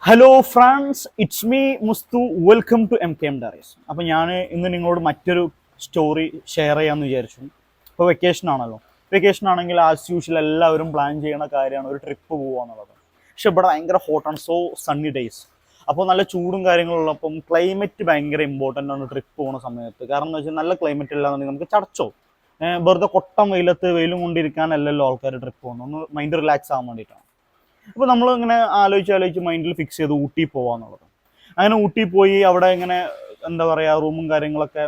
Hello friends, it's me Mustu. Welcome to MKM Diaries. അപ്പോൾ ഞാൻ ഇന്ന് നിങ്ങളോട് മറ്റൊരു സ്റ്റോറി ഷെയർ ചെയ്യാമെന്ന് വിചാരിച്ചു. ഇപ്പോൾ വെക്കേഷൻ ആണല്ലോ. വെക്കേഷൻ ആണെങ്കിൽ ആസ് യൂഷ്വൽ എല്ലാവരും പ്ലാൻ ചെയ്യുന്ന കാര്യമാണ് ഒരു ട്രിപ്പ് പോകുക എന്നുള്ളത്. പക്ഷെ ഇവിടെ ഭയങ്കര ഹോട്ടാണ്, സോ സണ്ണി ഡേയ്സ്. അപ്പോൾ നല്ല ചൂടും കാര്യങ്ങളുള്ളപ്പം ക്ലൈമറ്റ് ഭയങ്കര ഇമ്പോർട്ടൻ്റ് ആണ് ട്രിപ്പ് പോകുന്ന സമയത്ത്. കാരണം എന്ന് വെച്ചാൽ നല്ല ക്ലൈമറ്റ് ഇല്ലാന്നുണ്ടെങ്കിൽ നമുക്ക് ചടച്ചോ. വെറുതെ കൊട്ടം വെയിലും കൊണ്ടിരിക്കാനല്ലല്ലോ ആൾക്കാർ ട്രിപ്പ് പോകുന്നത്, ഒന്ന് മൈൻഡ് റിലാക്സ് ആകാൻ വേണ്ടിയിട്ടാണ്. അപ്പോൾ നമ്മൾ ഇങ്ങനെ ആലോചിച്ച് മൈൻഡിൽ ഫിക്സ് ചെയ്ത് ഊട്ടി പോകാന്നുള്ളത്. അങ്ങനെ ഊട്ടി പോയി അവിടെ ഇങ്ങനെ എന്താ പറയുക, റൂമും കാര്യങ്ങളൊക്കെ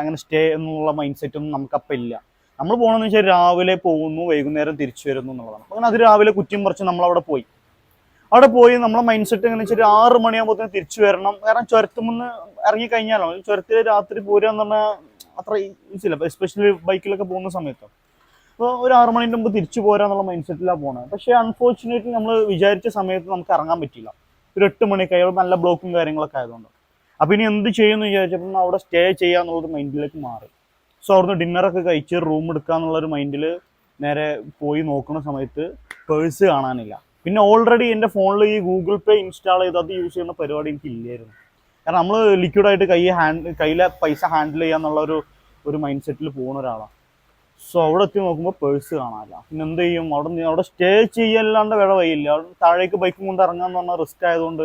അങ്ങനെ സ്റ്റേ എന്നുള്ള മൈൻഡ് സെറ്റൊന്നും നമുക്കപ്പം ഇല്ല. നമ്മൾ പോകണമെന്ന് വെച്ചാൽ രാവിലെ പോകുന്നു, വൈകുന്നേരം തിരിച്ചു വരുന്നു എന്നുള്ളതാണ്. അങ്ങനെ അത് രാവിലെ കുറ്റിയും പറിച്ച് നമ്മളവിടെ പോയി. അവിടെ പോയി നമ്മളെ മൈൻഡ് സെറ്റ് എങ്ങനെ വെച്ചാൽ 6 മണിയാകുമ്പോഴത്തേന് തിരിച്ചു വരണം. കാരണം ചുരത്തുമെന്ന് ഇറങ്ങിക്കഴിഞ്ഞാലോ ചുരത്തിൽ രാത്രി പോരുക എന്ന് പറഞ്ഞാൽ അത്ര ഈസിയല്ല, എസ്പെഷ്യലി ബൈക്കിലൊക്കെ പോകുന്ന സമയത്ത്. അപ്പോൾ ഒരു 6 മണിൻ്റെ മുമ്പ് തിരിച്ചു പോരാന്നുള്ള മൈൻഡ് സെറ്റിലാണ് പോകുന്നത്. പക്ഷേ അൺഫോർച്ചുനേറ്റ്ലി നമ്മൾ വിചാരിച്ച സമയത്ത് നമുക്ക് ഇറങ്ങാൻ പറ്റില്ല. ഒരു 8 മണിക്ക് അവിടെ നല്ല ബ്ലോക്കും കാര്യങ്ങളൊക്കെ ആയതുകൊണ്ട്. അപ്പോൾ ഇനി എന്ത് ചെയ്യുമെന്ന് വിചാരിച്ചപ്പോൾ അവിടെ സ്റ്റേ ചെയ്യാന്നുള്ളൊരു മൈൻഡിലേക്ക് മാറി. സോ അവിടുന്ന് ഡിന്നറൊക്കെ കഴിച്ച് റൂം എടുക്കുക എന്നുള്ളൊരു മൈൻഡിൽ നേരെ പോയി നോക്കുന്ന സമയത്ത് പേഴ്സ് കാണാനില്ല. പിന്നെ ഓൾറെഡി എൻ്റെ ഫോണിൽ ഈ ഗൂഗിൾ പേ ഇൻസ്റ്റാൾ ചെയ്ത് അത് യൂസ് ചെയ്യുന്ന പരിപാടി എനിക്ക് ഇല്ലായിരുന്നു. കാരണം നമ്മൾ ലിക്വിഡായിട്ട് കയ്യിലെ പൈസ ഹാൻഡിൽ ചെയ്യാന്നുള്ള ഒരു മൈൻഡ് സെറ്റിൽ പോകുന്ന ഒരാളാണ്. സോ അവിടെ എത്തി നോക്കുമ്പോൾ പേഴ്സ് കാണാനില്ല. പിന്നെ എന്ത് ചെയ്യും? അവിടെ സ്റ്റേ ചെയ്യല്ലാണ്ട് വേറെ വഴിയില്ല. താഴേക്ക് ബൈക്കും കൊണ്ട് ഇറങ്ങാന്ന് പറഞ്ഞാൽ റിസ്ക് ആയതുകൊണ്ട്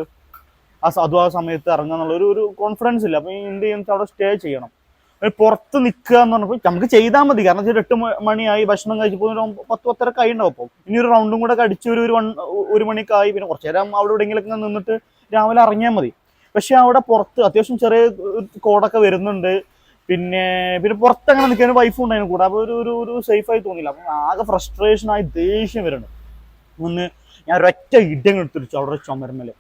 ആ സമയത്ത് ഇറങ്ങാന്നുള്ള ഒരു കോൺഫിഡൻസ് ഇല്ല. അപ്പോൾ എന്ത് ചെയ്യും? അവിടെ സ്റ്റേ ചെയ്യണം. പുറത്ത് നിൽക്കുക എന്ന് പറഞ്ഞപ്പോൾ നമുക്ക് ചെയ്താൽ മതി. കാരണം വെച്ചാൽ 8 മണിയായി, ഭക്ഷണം കഴിച്ച് പോകുന്ന 10-10:30 ആയിട്ടുണ്ടാവും. അപ്പോൾ ഇനി ഒരു റൗണ്ടും കൂടെ അടിച്ച് ഒരു മണിക്കായി. പിന്നെ കുറച്ച് നേരം അവിടെ എവിടെയെങ്കിലൊക്കെ നിന്നിട്ട് രാവിലെ ഇറങ്ങിയാൽ മതി. പക്ഷെ അവിടെ പുറത്ത് അത്യാവശ്യം ചെറിയ കോടൊക്കെ വരുന്നുണ്ട്. പിന്നെ പുറത്തങ്ങനെ നിൽക്കാൻ വൈഫും ഉണ്ടായിരുന്നു കൂടെ. അപ്പോൾ ഒരു സേഫായി തോന്നിയില്ല. അപ്പം ആകെ ഫ്രസ്ട്രേഷനായി ദേഷ്യം വരുന്നുണ്ട്. ഒന്ന് ഞാൻ ഒരൊറ്റ ഇടങ്ങൾ എടുത്തിരിച്ചു അവിടെ ചുമരുമ്മല്.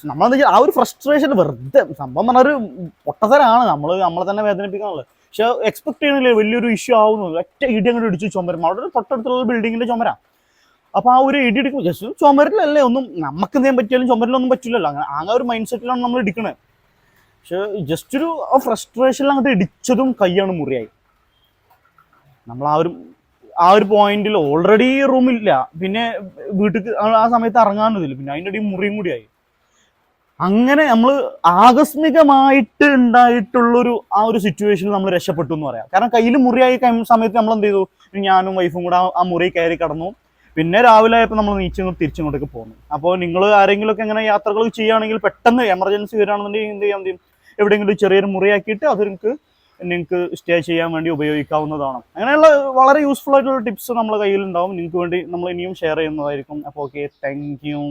നമ്മളെന്താ വെച്ചാൽ ആ ഒരു ഫ്രസ്ട്രേഷൻ വെറുതെ സംഭവം പറഞ്ഞൊരു പൊട്ടത്തരാണ്, നമ്മളെ തന്നെ വേദനിപ്പിക്കാനുള്ളത്. പക്ഷെ എക്സ്പെക്ട് ചെയ്യണില്ലേ വലിയൊരു ഇഷ്യൂ ആവുന്നു. ഒറ്റ ഇടിയങ്ങൾ ഇടിച്ചു ചുമരുമ്മ. അവിടെ തൊട്ടടുത്തുള്ള ബിൽഡിങ്ങിന്റെ ചുമര. അപ്പോൾ ആ ഒരു ഇടി ഇടിക്കും. ജസ്റ്റ് ചുമരിലല്ലേ, ഒന്നും നമുക്ക് എന്തെങ്കിലും പറ്റിയാലും ചുമരിലൊന്നും പറ്റില്ലല്ലോ. അങ്ങനെ ഒരു മൈൻഡ് സെറ്റിലാണ് നമ്മൾ ഇടിക്കണത്. പക്ഷെ ജസ്റ്റ് ഒരു ഫ്രസ്ട്രേഷനിൽ അങ്ങോട്ട് ഇടിച്ചതും കൈയാണ് മുറിയായി. നമ്മൾ ആ ഒരു പോയിന്റിൽ ഓൾറെഡി റൂമില്ല, പിന്നെ വീട്ടിൽ ആ സമയത്ത് ഇറങ്ങാനതില്ല, പിന്നെ അതിൻ്റെ ഇടയിൽ മുറിയും കൂടിയായി. അങ്ങനെ നമ്മൾ ആകസ്മികമായിട്ട് ഉണ്ടായിട്ടുള്ളൊരു ആ ഒരു സിറ്റുവേഷനിൽ നമ്മൾ രക്ഷപ്പെട്ടു എന്ന് പറയാം. കാരണം കയ്യിൽ മുറിയായി സമയത്ത് നമ്മൾ എന്ത് ചെയ്തു? ഞാനും വൈഫും കൂടെ ആ മുറി കയറി കടന്നു. പിന്നെ രാവിലെ ആയപ്പോൾ നമ്മൾ തിരിച്ചിങ്ങോട്ടേക്ക് പോകുന്നു. അപ്പോൾ നിങ്ങൾ ആരെങ്കിലുമൊക്കെ ഇങ്ങനെ യാത്രകൾ ചെയ്യുകയാണെങ്കിൽ, പെട്ടെന്ന് എമർജൻസി വരികയാണെന്നുണ്ടെങ്കിൽ എന്ത് ചെയ്യാൻ ചെയ്യും? എവിടെയെങ്കിലും ചെറിയൊരു മുറിയാക്കിയിട്ട് അത് നിങ്ങൾക്ക് സ്റ്റേ ചെയ്യാൻ വേണ്ടി ഉപയോഗിക്കാവുന്നതാണ്. അങ്ങനെയുള്ള വളരെ യൂസ്ഫുൾ ആയിട്ടുള്ള ടിപ്സ് നമ്മുടെ കയ്യിലുണ്ടാവും. നിങ്ങൾക്ക് വേണ്ടി നമ്മൾ ഇനിയും ഷെയർ ചെയ്യുന്നതായിരിക്കും. അപ്പോൾ ഓക്കെ, താങ്ക് യു.